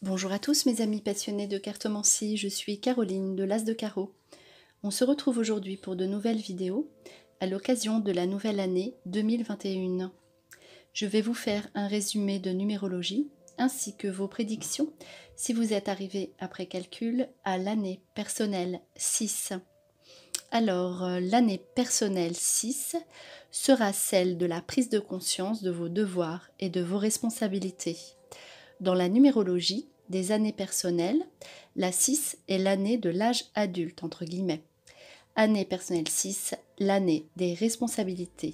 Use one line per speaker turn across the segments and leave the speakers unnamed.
Bonjour à tous mes amis passionnés de cartomancie, je suis Caroline de l'As de Carreau. On se retrouve aujourd'hui pour de nouvelles vidéos à l'occasion de la nouvelle année 2021. Je vais vous faire un résumé de numérologie ainsi que vos prédictions si vous êtes arrivé après calcul à l'année personnelle 6. Alors, l'année personnelle 6 sera celle de la prise de conscience de vos devoirs et de vos responsabilités. Dans la numérologie des années personnelles, la 6 est l'année de l'âge adulte, entre guillemets. Année personnelle 6, l'année des responsabilités.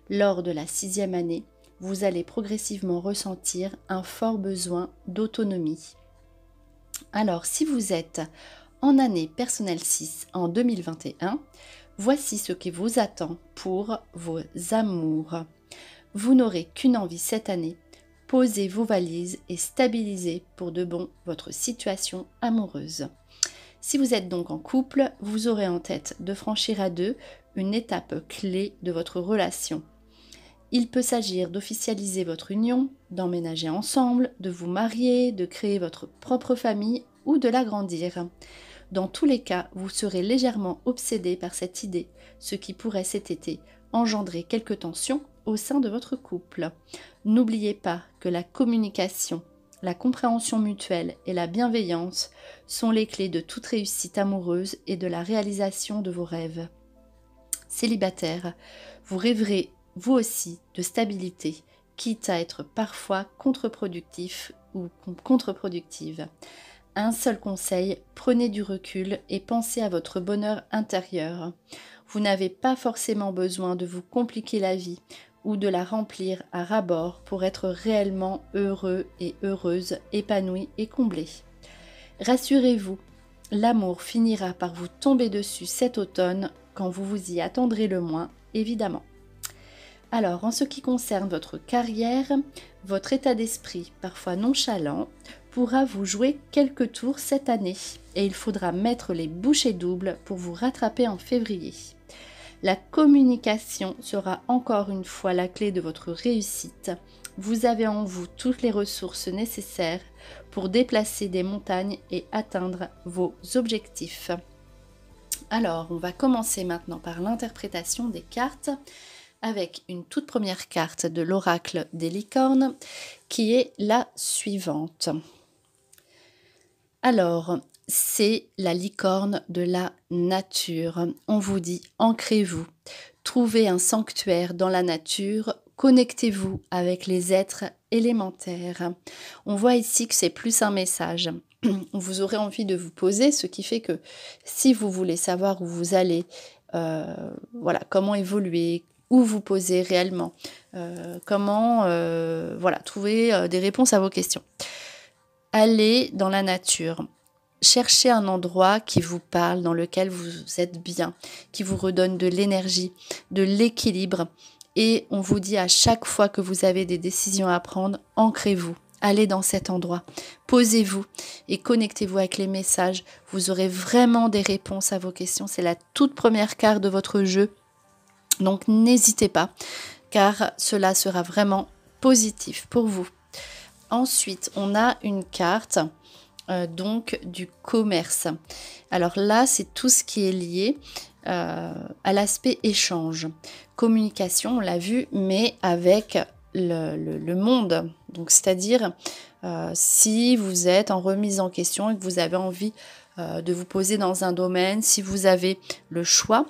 Lors de la 6e année, vous allez progressivement ressentir un fort besoin d'autonomie. Alors, si vous êtes en année personnelle 6 en 2021, voici ce qui vous attend pour vos amours. Vous n'aurez qu'une envie cette année, posez vos valises et stabilisez pour de bon votre situation amoureuse. Si vous êtes donc en couple, vous aurez en tête de franchir à deux une étape clé de votre relation. Il peut s'agir d'officialiser votre union, d'emménager ensemble, de vous marier, de créer votre propre famille ou de l'agrandir. Dans tous les cas, vous serez légèrement obsédé par cette idée, ce qui pourrait cet été engendrer quelques tensions au sein de votre couple. N'oubliez pas que la communication, la compréhension mutuelle et la bienveillance sont les clés de toute réussite amoureuse et de la réalisation de vos rêves. Célibataire, vous rêverez vous aussi de stabilité, quitte à être parfois contre-productif ou contre-productive. Un seul conseil, prenez du recul et pensez à votre bonheur intérieur. Vous n'avez pas forcément besoin de vous compliquer la vie ou de la remplir à ras-bord pour être réellement heureux et heureuse, épanoui et comblé. Rassurez-vous, l'amour finira par vous tomber dessus cet automne quand vous vous y attendrez le moins, évidemment. Alors, en ce qui concerne votre carrière, votre état d'esprit, parfois nonchalant, pourra vous jouer quelques tours cette année et il faudra mettre les bouchées doubles pour vous rattraper en février. La communication sera encore une fois la clé de votre réussite. Vous avez en vous toutes les ressources nécessaires pour déplacer des montagnes et atteindre vos objectifs. Alors, on va commencer maintenant par l'interprétation des cartes avec une toute première carte de l'oracle des licornes qui est la suivante. Alors, c'est la licorne de la nature. On vous dit, ancrez-vous, trouvez un sanctuaire dans la nature, connectez-vous avec les êtres élémentaires. On voit ici que c'est plus un message. Vous aurez envie de vous poser, ce qui fait que si vous voulez savoir où vous allez, comment évoluer, où vous posez réellement, trouver des réponses à vos questions. Allez dans la nature, cherchez un endroit qui vous parle, dans lequel vous êtes bien, qui vous redonne de l'énergie, de l'équilibre. Et on vous dit à chaque fois que vous avez des décisions à prendre, ancrez-vous, allez dans cet endroit, posez-vous et connectez-vous avec les messages. Vous aurez vraiment des réponses à vos questions. C'est la toute première carte de votre jeu. Donc n'hésitez pas, car cela sera vraiment positif pour vous. Ensuite, on a une carte donc du commerce. Alors là, c'est tout ce qui est lié à l'aspect échange. Communication, on l'a vu, mais avec le monde. Donc, c'est-à-dire, si vous êtes en remise en question et que vous avez envie de vous poser dans un domaine, si vous avez le choix,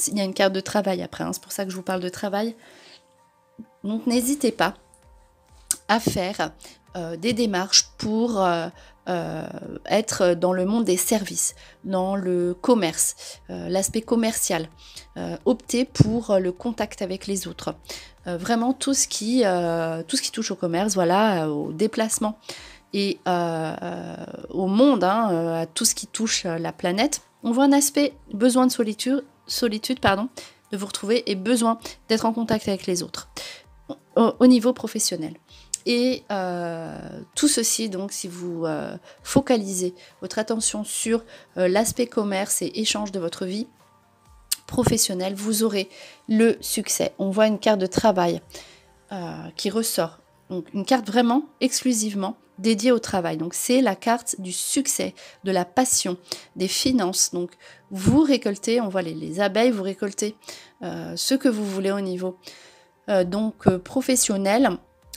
il y a une carte de travail après, c'est pour ça que je vous parle de travail. Donc, n'hésitez pas à faire des démarches pour être dans le monde des services, dans le commerce, l'aspect commercial. Optez pour le contact avec les autres. Vraiment tout ce qui touche au commerce, au déplacement et au monde, à tout ce qui touche la planète. On voit un aspect besoin de solitude, de vous retrouver et besoin d'être en contact avec les autres au niveau professionnel. Et tout ceci, donc, si vous focalisez votre attention sur l'aspect commerce et échange de votre vie professionnelle, vous aurez le succès. On voit une carte de travail qui ressort. Donc, une carte vraiment exclusivement dédiée au travail. Donc c'est la carte du succès, de la passion, des finances. Donc vous récoltez, on voit les abeilles, vous récoltez ce que vous voulez au niveau professionnel.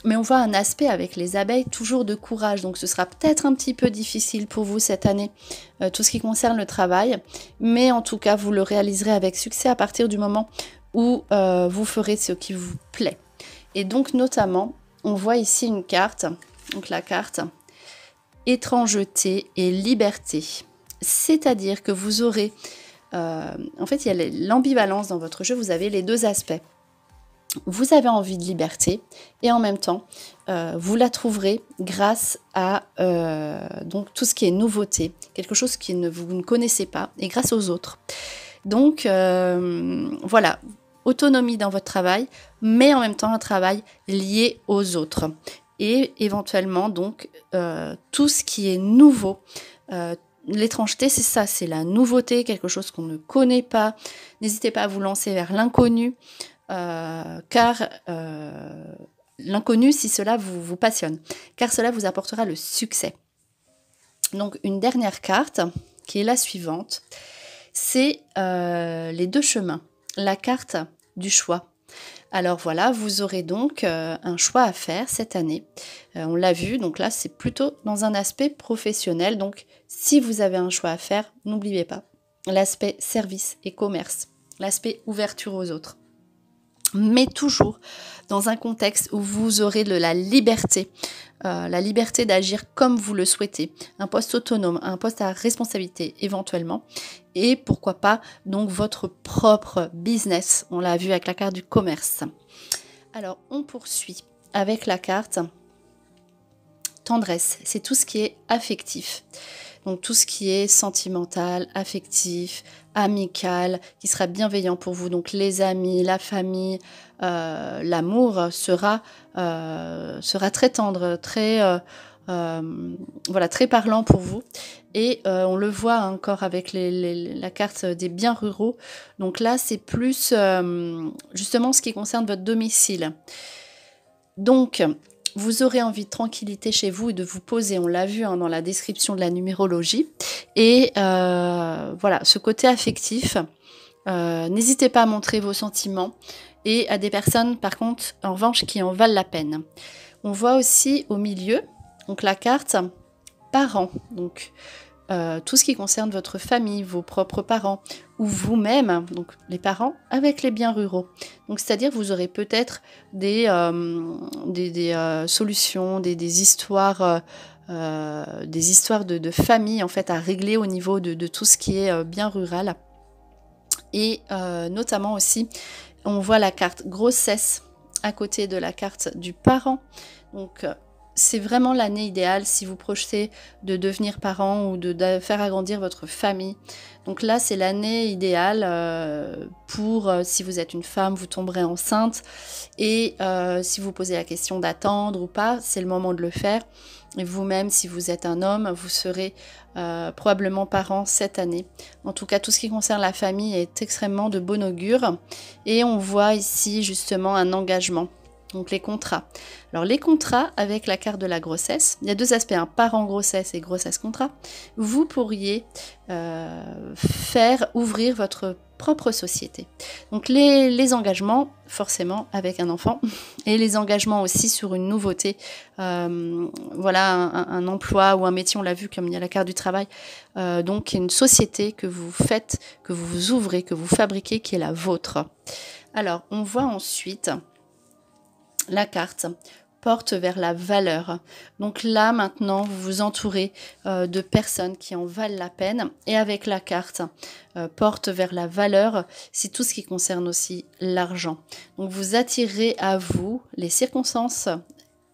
Mais on voit un aspect avec les abeilles toujours de courage, donc ce sera peut-être un petit peu difficile pour vous cette année, tout ce qui concerne le travail, mais en tout cas vous le réaliserez avec succès à partir du moment où vous ferez ce qui vous plaît. Et donc notamment, on voit ici une carte, donc la carte étrangeté et liberté, c'est-à-dire que vous aurez, en fait il y a l'ambivalence dans votre jeu, vous avez les deux aspects. Vous avez envie de liberté et en même temps, vous la trouverez grâce à donc tout ce qui est nouveauté, quelque chose que vous ne connaissez pas et grâce aux autres. Donc voilà, autonomie dans votre travail, mais en même temps un travail lié aux autres. Et éventuellement donc tout ce qui est nouveau. L'étrangeté, c'est ça, c'est la nouveauté, quelque chose qu'on ne connaît pas. N'hésitez pas à vous lancer vers l'inconnu. Car l'inconnu, si cela vous passionne, car cela vous apportera le succès. Donc une dernière carte, qui est la suivante, c'est les deux chemins, la carte du choix. Alors voilà, vous aurez donc un choix à faire cette année. On l'a vu, donc là c'est plutôt dans un aspect professionnel. Donc si vous avez un choix à faire, n'oubliez pas l'aspect service et commerce, l'aspect ouverture aux autres. Mais toujours dans un contexte où vous aurez de la liberté d'agir comme vous le souhaitez, un poste autonome, un poste à responsabilité éventuellement, et pourquoi pas donc votre propre business, on l'a vu avec la carte du commerce. Alors on poursuit avec la carte tendresse, c'est tout ce qui est affectif. Donc tout ce qui est sentimental, affectif, amical, qui sera bienveillant pour vous. Donc les amis, la famille, l'amour sera très tendre, voilà, très parlant pour vous. Et on le voit encore avec la carte des biens ruraux. Donc là, c'est plus justement ce qui concerne votre domicile. Donc, vous aurez envie de tranquillité chez vous et de vous poser, on l'a vu dans la description de la numérologie. Et voilà, ce côté affectif, n'hésitez pas à montrer vos sentiments et à des personnes, par contre, en revanche, qui en valent la peine. On voit aussi au milieu, donc la carte parents, donc tout ce qui concerne votre famille, vos propres parents, ou vous-même, donc les parents, avec les biens ruraux. Donc c'est-à-dire vous aurez peut-être des solutions, des histoires de famille en fait à régler au niveau de tout ce qui est bien rural. Et notamment aussi, on voit la carte grossesse à côté de la carte du parent. Donc c'est vraiment l'année idéale si vous projetez de devenir parent ou de faire agrandir votre famille. Donc là, c'est l'année idéale pour, si vous êtes une femme, vous tomberez enceinte. Et si vous posez la question d'attendre ou pas, c'est le moment de le faire. Et vous-même, si vous êtes un homme, vous serez probablement parent cette année. En tout cas, tout ce qui concerne la famille est extrêmement de bon augure. Et on voit ici justement un engagement. Donc les contrats. Alors les contrats avec la carte de la grossesse, il y a deux aspects, parent grossesse et grossesse contrat. Vous pourriez faire ouvrir votre propre société. Donc les engagements, forcément avec un enfant, et les engagements aussi sur une nouveauté. Voilà un emploi ou un métier, on l'a vu comme il y a la carte du travail. Donc une société que vous faites, que vous ouvrez, que vous fabriquez, qui est la vôtre. Alors on voit ensuite la carte porte vers la valeur. Donc là, maintenant, vous vous entourez de personnes qui en valent la peine. Et avec la carte porte vers la valeur, c'est tout ce qui concerne aussi l'argent. Donc vous attirez à vous les circonstances,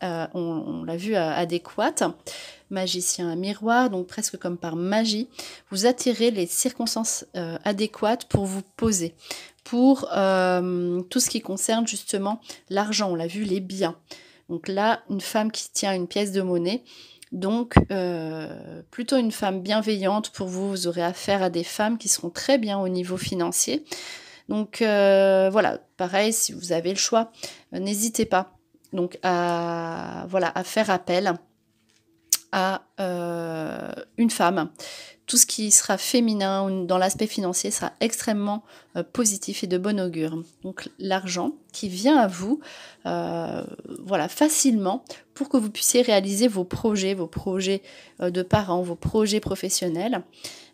on l'a vu, adéquates. Magicien à miroir, donc presque comme par magie. Vous attirez les circonstances adéquates pour vous poser. Pour tout ce qui concerne justement l'argent, on l'a vu, les biens. Donc là, une femme qui tient une pièce de monnaie, donc plutôt une femme bienveillante pour vous. Vous aurez affaire à des femmes qui seront très bien au niveau financier. Donc voilà, pareil, si vous avez le choix, n'hésitez pas donc à faire appel à une femme. Tout ce qui sera féminin dans l'aspect financier sera extrêmement positif et de bon augure. Donc l'argent qui vient à vous voilà, facilement pour que vous puissiez réaliser vos projets de parents, vos projets professionnels.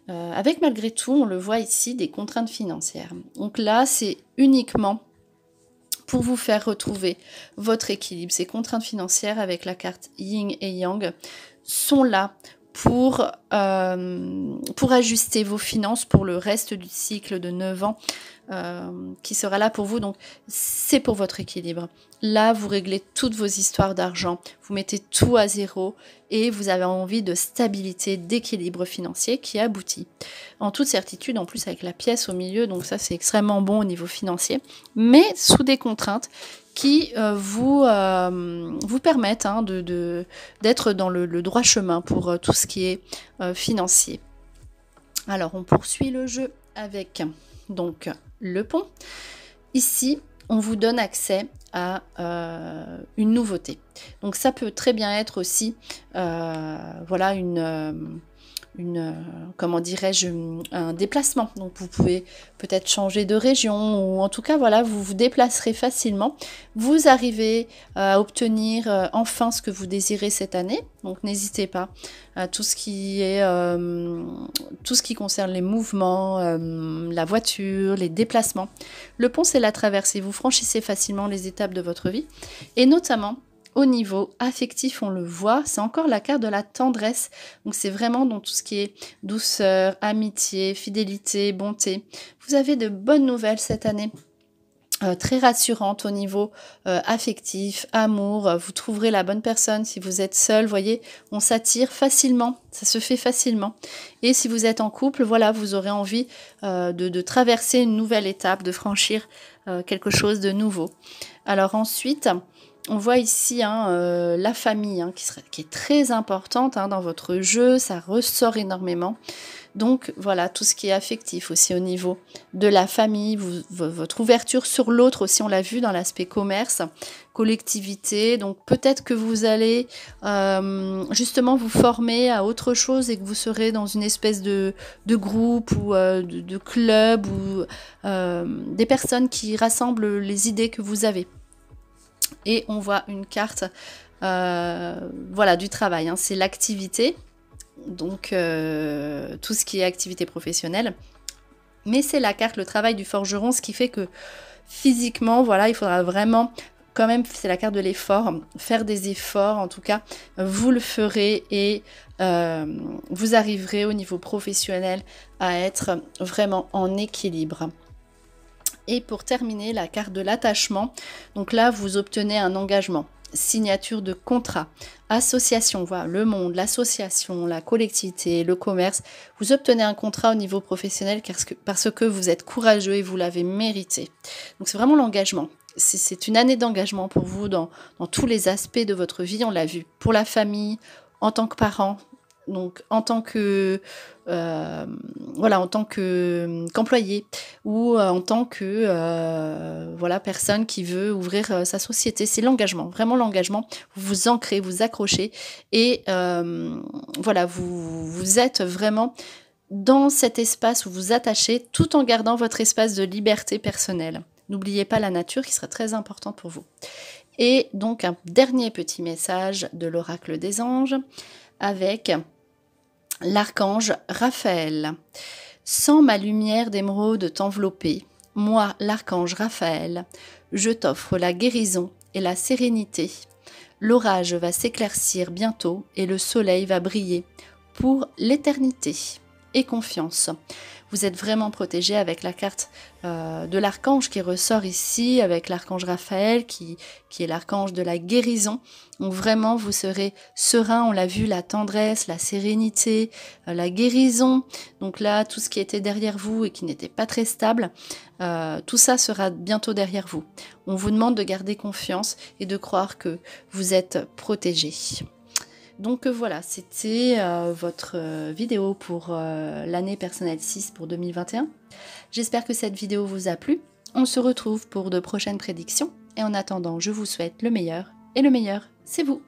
Avec malgré tout, on le voit ici, des contraintes financières. Donc là, c'est uniquement pour vous faire retrouver votre équilibre. Ces contraintes financières avec la carte Yin et Yang sont là pour ajuster vos finances pour le reste du cycle de 9 ans qui sera là pour vous. Donc, c'est pour votre équilibre. Là, vous réglez toutes vos histoires d'argent, vous mettez tout à zéro et vous avez envie de stabilité, d'équilibre financier qui aboutit. En toute certitude, en plus avec la pièce au milieu, donc ça c'est extrêmement bon au niveau financier, mais sous des contraintes qui vous permettent d'être dans le droit chemin pour tout ce qui est financier. Alors, on poursuit le jeu avec donc le pont. Ici, on vous donne accès à une nouveauté. Donc, ça peut très bien être aussi voilà, comment dirais-je, un déplacement. Donc vous pouvez peut-être changer de région ou en tout cas voilà, vous vous déplacerez facilement. Vous arrivez à obtenir enfin ce que vous désirez cette année. Donc n'hésitez pas à tout ce qui concerne les mouvements, la voiture, les déplacements. Le pont, c'est la traversée. Vous franchissez facilement les étapes de votre vie et notamment au niveau affectif, on le voit, c'est encore la carte de la tendresse. Donc c'est vraiment dans tout ce qui est douceur, amitié, fidélité, bonté. Vous avez de bonnes nouvelles cette année. Très rassurantes au niveau affectif, amour. Vous trouverez la bonne personne. Si vous êtes seul, voyez, on s'attire facilement. Ça se fait facilement. Et si vous êtes en couple, voilà, vous aurez envie de traverser une nouvelle étape, de franchir quelque chose de nouveau. Alors ensuite, on voit ici la famille qui est très importante dans votre jeu, ça ressort énormément. Donc voilà, tout ce qui est affectif aussi au niveau de la famille, votre ouverture sur l'autre aussi, on l'a vu dans l'aspect commerce, collectivité. Donc peut-être que vous allez justement vous former à autre chose et que vous serez dans une espèce de groupe ou de club ou des personnes qui rassemblent les idées que vous avez. Et on voit une carte voilà, du travail, c'est l'activité, donc tout ce qui est activité professionnelle. Mais c'est la carte, le travail du forgeron, ce qui fait que physiquement, voilà, il faudra vraiment, quand même, c'est la carte de l'effort, faire des efforts, en tout cas, vous le ferez et vous arriverez au niveau professionnel à être vraiment en équilibre. Et pour terminer, la carte de l'attachement. Donc là, vous obtenez un engagement, signature de contrat, association, voilà, le monde, l'association, la collectivité, le commerce. Vous obtenez un contrat au niveau professionnel parce que vous êtes courageux et vous l'avez mérité. Donc c'est vraiment l'engagement. C'est une année d'engagement pour vous dans tous les aspects de votre vie. On l'a vu pour la famille, en tant que parent. Donc en tant que voilà, en tant qu'employé ou en tant que voilà, personne qui veut ouvrir sa société, c'est l'engagement, vraiment l'engagement. Vous vous ancrez, vous accrochez et voilà, vous êtes vraiment dans cet espace où vous attachez tout en gardant votre espace de liberté personnelle. N'oubliez pas la nature qui sera très importante pour vous. Et donc un dernier petit message de l'oracle des anges avec l'archange Raphaël. Sans ma lumière d'émeraude t'envelopper, moi, l'archange Raphaël, je t'offre la guérison et la sérénité. L'orage va s'éclaircir bientôt et le soleil va briller pour l'éternité. Et confiance. Vous êtes vraiment protégé avec la carte de l'archange qui ressort ici, avec l'archange Raphaël qui est l'archange de la guérison. Donc vraiment, vous serez serein, on l'a vu, la tendresse, la sérénité, la guérison. Donc là, tout ce qui était derrière vous et qui n'était pas très stable, tout ça sera bientôt derrière vous. On vous demande de garder confiance et de croire que vous êtes protégé. Donc voilà, c'était votre vidéo pour l'année personnelle 6 pour 2021. J'espère que cette vidéo vous a plu. On se retrouve pour de prochaines prédictions. Et en attendant, je vous souhaite le meilleur. Et le meilleur, c'est vous.